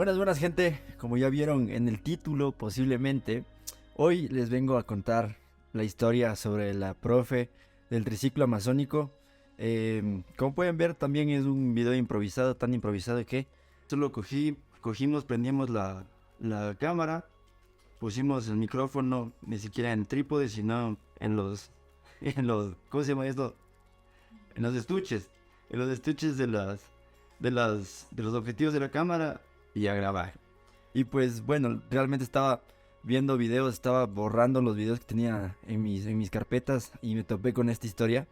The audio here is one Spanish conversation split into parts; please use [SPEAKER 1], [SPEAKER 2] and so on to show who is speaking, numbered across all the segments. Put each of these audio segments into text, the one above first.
[SPEAKER 1] Buenas gente, como ya vieron en el título posiblemente, hoy les vengo a contar la historia sobre la profe del triciclo amazónico. Como pueden ver también es un video improvisado, tan improvisado que solo cogimos, prendimos la cámara, pusimos el micrófono ni siquiera en trípode, sino ¿cómo se llama esto? En los estuches de los objetivos de la cámara y a grabar. Y pues bueno, realmente estaba viendo videos, estaba borrando los videos que tenía en mis carpetas y me topé con esta historia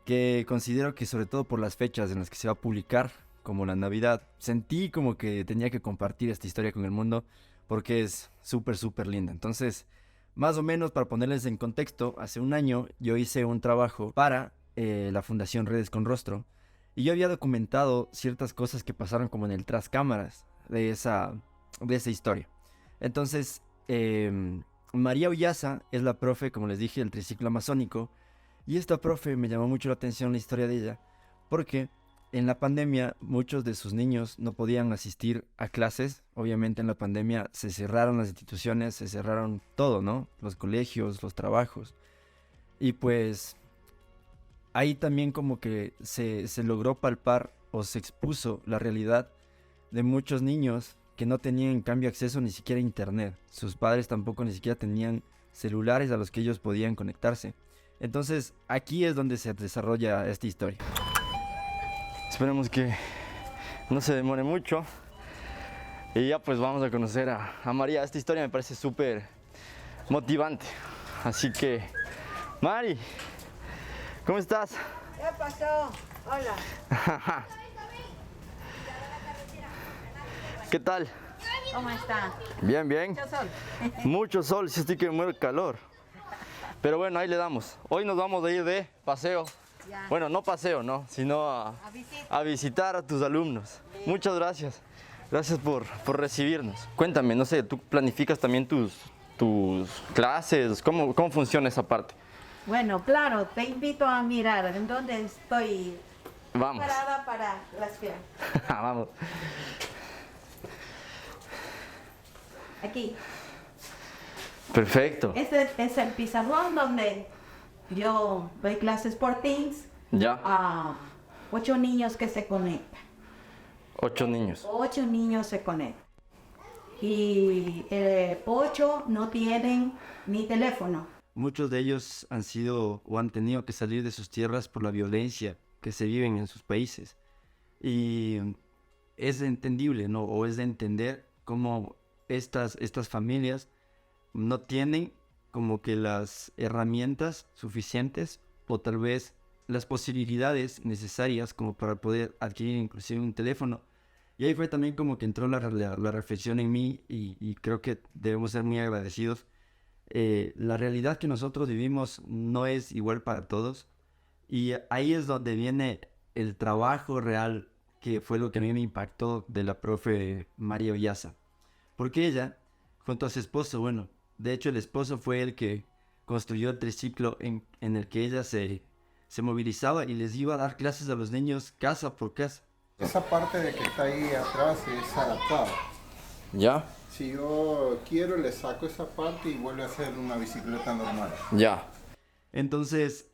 [SPEAKER 1] que considero que sobre todo por las fechas en las que se va a publicar, como la Navidad, sentí como que tenía que compartir esta historia con el mundo porque es súper linda. Entonces, más o menos para ponerles en contexto, hace un año yo hice un trabajo para la Fundación Redes con Rostro y yo había documentado ciertas cosas que pasaron como en el tras cámaras de esa historia. Entonces, María Ullaza es la profe, como les dije, del triciclo amazónico. Y esta profe me llamó mucho la atención la historia de ella, porque en la pandemia muchos de sus niños no podían asistir a clases. Obviamente en la pandemia se cerraron las instituciones, se cerraron todo, ¿no? Los colegios, los trabajos. Y pues ahí también como que se logró palpar o se expuso la realidad de muchos niños que no tenían en cambio acceso ni siquiera a internet. Sus padres tampoco ni siquiera tenían celulares a los que ellos podían conectarse. Entonces aquí es donde se desarrolla esta historia. Esperemos que no se demore mucho. Y ya pues vamos a conocer a María. Esta historia me parece súper motivante. Así que, Mari, ¿cómo estás?
[SPEAKER 2] ¿Qué pasó? Hola.
[SPEAKER 1] ¿Qué tal?
[SPEAKER 2] ¿Cómo está?
[SPEAKER 1] Bien, bien.
[SPEAKER 2] Mucho sol.
[SPEAKER 1] Mucho sol, sí estoy que me muero de calor. Pero bueno, ahí le damos. Hoy nos vamos a ir de paseo.
[SPEAKER 2] Ya.
[SPEAKER 1] Bueno, no paseo, ¿no? Sino a visitar a tus alumnos.
[SPEAKER 2] Sí.
[SPEAKER 1] Muchas gracias. Gracias por recibirnos. Cuéntame, no sé, ¿tú planificas también tus clases? ¿Cómo funciona esa parte?
[SPEAKER 2] Bueno, claro, te invito a mirar en dónde estoy
[SPEAKER 1] Vamos.
[SPEAKER 2] parada para las clases.
[SPEAKER 1] Vamos.
[SPEAKER 2] Aquí.
[SPEAKER 1] Perfecto.
[SPEAKER 2] Este es el pizarrón donde yo doy clases por Teams
[SPEAKER 1] Ya.
[SPEAKER 2] a 8 niños que se conectan.
[SPEAKER 1] 8 niños.
[SPEAKER 2] 8 niños se conectan. Y 8 no tienen ni teléfono. Muchos de ellos han sido o han tenido que salir de sus tierras por la violencia que se vive en sus países. Y es entendible, ¿no? O es de entender cómo estas familias no tienen como que las herramientas suficientes o tal vez las posibilidades necesarias como para poder adquirir inclusive un teléfono. Y ahí fue también como que entró la reflexión en mí y creo que debemos ser muy agradecidos. La realidad que nosotros vivimos no es igual para todos y ahí es donde viene el trabajo real que fue lo que a mí me impactó de la profe María Ullaza. Porque ella, junto a su esposo, bueno, de hecho el esposo fue el que construyó el triciclo en el que ella se movilizaba y les iba a dar clases a los niños casa por casa.
[SPEAKER 3] Esa parte de que está ahí atrás es adaptada.
[SPEAKER 1] ¿Ya?
[SPEAKER 3] Si yo quiero, le saco esa parte y vuelve a ser una bicicleta normal.
[SPEAKER 1] Ya. Entonces,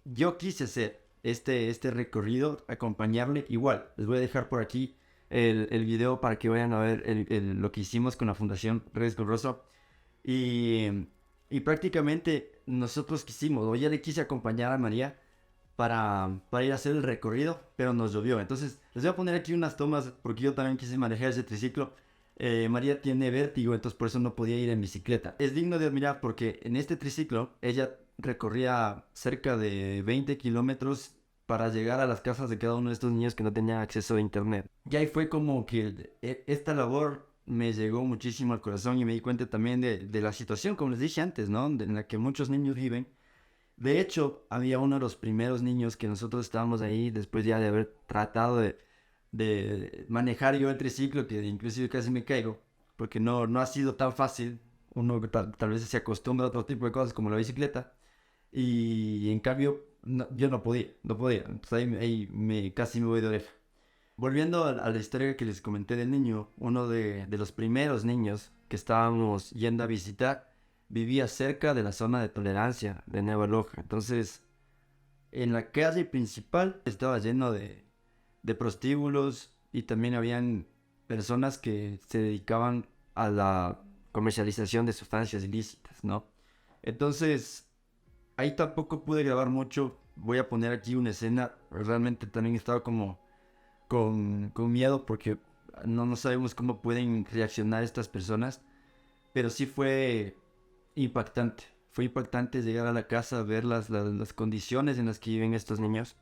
[SPEAKER 1] yo quise hacer este recorrido, acompañarle. Igual, les voy a dejar por aquí el video para que vayan a ver lo que hicimos con la Fundación Redes con Rostro. Y prácticamente nosotros quisimos, o ya le quise acompañar a María para ir a hacer el recorrido, pero nos llovió. Entonces, les voy a poner aquí unas tomas porque yo también quise manejar ese triciclo. María tiene vértigo, entonces por eso no podía ir en bicicleta. Es digno de admirar porque en este triciclo ella recorría cerca de 20 kilómetros para llegar a las casas de cada uno de estos niños que no tenían acceso a internet. Y ahí fue como que esta labor me llegó muchísimo al corazón y me di cuenta también de la situación, como les dije antes, ¿no? En la que muchos niños viven. De hecho, había uno de los primeros niños que nosotros estábamos ahí después ya de haber tratado de manejar yo el triciclo, que inclusive casi me caigo, porque no ha sido tan fácil. Uno tal vez se acostumbra a otro tipo de cosas como la bicicleta, y en cambio yo no podía. Entonces ahí casi me voy de oreja. Volviendo a la historia que les comenté del niño, uno de los primeros niños que estábamos yendo a visitar vivía cerca de la zona de tolerancia de Nueva Loja. Entonces, en la calle principal estaba lleno de prostíbulos y también habían personas que se dedicaban a la comercialización de sustancias ilícitas, ¿no? Entonces, ahí tampoco pude grabar mucho. Voy a poner aquí una escena. Realmente también estaba como con miedo porque no sabemos cómo pueden reaccionar estas personas. Pero sí fue impactante. Fue impactante llegar a la casa, ver las condiciones en las que viven estos niños.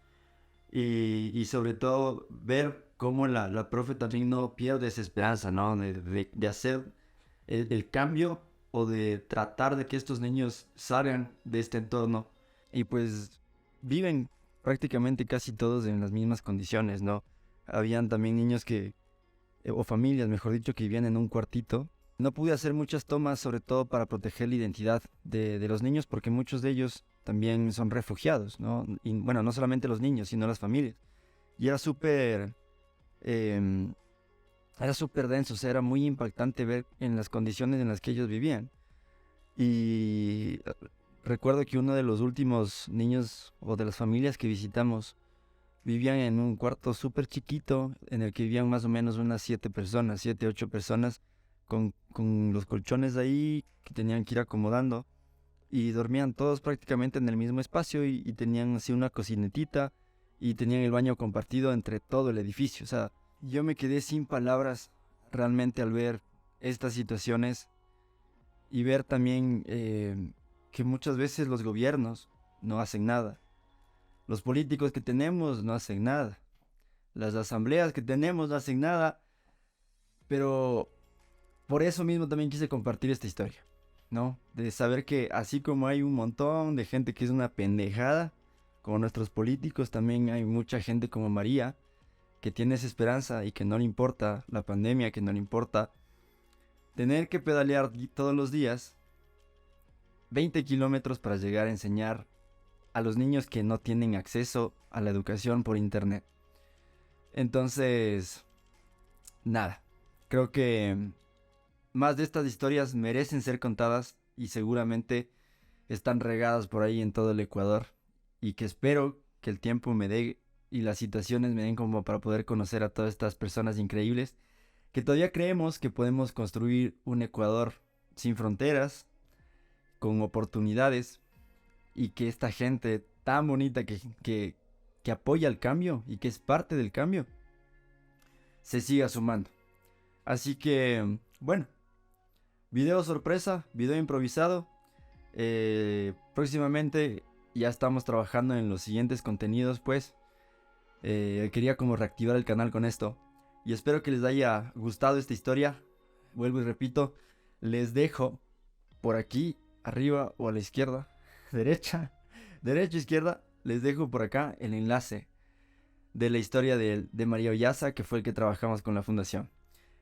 [SPEAKER 1] Y sobre todo ver cómo la profe también no pierde esa esperanza, ¿no? De hacer el cambio o de tratar de que estos niños salgan de este entorno. Y pues viven prácticamente casi todos en las mismas condiciones, ¿no? Habían también niños o familias, mejor dicho, que vivían en un cuartito. No pude hacer muchas tomas, sobre todo para proteger la identidad de los niños, porque muchos de ellos también son refugiados, ¿no? Y bueno, no solamente los niños, sino las familias. Y em, era súper denso, o sea, era muy impactante ver en las condiciones en las que ellos vivían. Y recuerdo que uno de los últimos niños o de las familias que visitamos vivían en un cuarto súper chiquito en el que vivían más o menos unas 7, 8 personas con los colchones ahí que tenían que ir acomodando y dormían todos prácticamente en el mismo espacio y tenían así una cocinetita y tenían el baño compartido entre todo el edificio. O sea, yo me quedé sin palabras realmente al ver estas situaciones y ver también que muchas veces los gobiernos no hacen nada. Los políticos que tenemos no hacen nada. Las asambleas que tenemos no hacen nada. Pero por eso mismo también quise compartir esta historia, ¿no? De saber que así como hay un montón de gente que es una pendejada, como nuestros políticos, también hay mucha gente como María, que tiene esa esperanza y que no le importa la pandemia, que no le importa tener que pedalear todos los días 20 kilómetros para llegar a enseñar a los niños que no tienen acceso a la educación por internet. Entonces, nada, creo que más de estas historias merecen ser contadas y seguramente están regadas por ahí en todo el Ecuador y que espero que el tiempo me dé y las situaciones me den como para poder conocer a todas estas personas increíbles que todavía creemos que podemos construir un Ecuador sin fronteras, con oportunidades y que esta gente tan bonita que apoya el cambio y que es parte del cambio se siga sumando. Así que, bueno, video sorpresa, video improvisado. Próximamente ya estamos trabajando en los siguientes contenidos, pues. Quería como reactivar el canal con esto. Y espero que les haya gustado esta historia. Vuelvo y repito, les dejo por aquí, arriba o a la izquierda, derecha, izquierda, les dejo por acá el enlace de la historia de María Ollaza, que fue el que trabajamos con la fundación.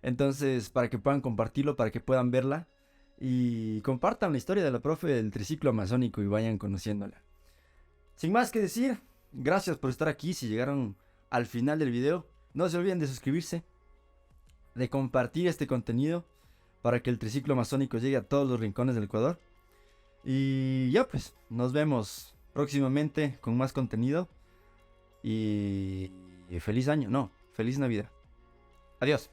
[SPEAKER 1] Entonces, para que puedan compartirlo, para que puedan verla y compartan la historia de la profe del triciclo amazónico y vayan conociéndola. Sin más que decir, gracias por estar aquí. Si llegaron al final del video, no se olviden de suscribirse, de compartir este contenido para que el triciclo amazónico llegue a todos los rincones del Ecuador. Y ya pues, nos vemos próximamente con más contenido. Y feliz año, no, feliz Navidad. Adiós.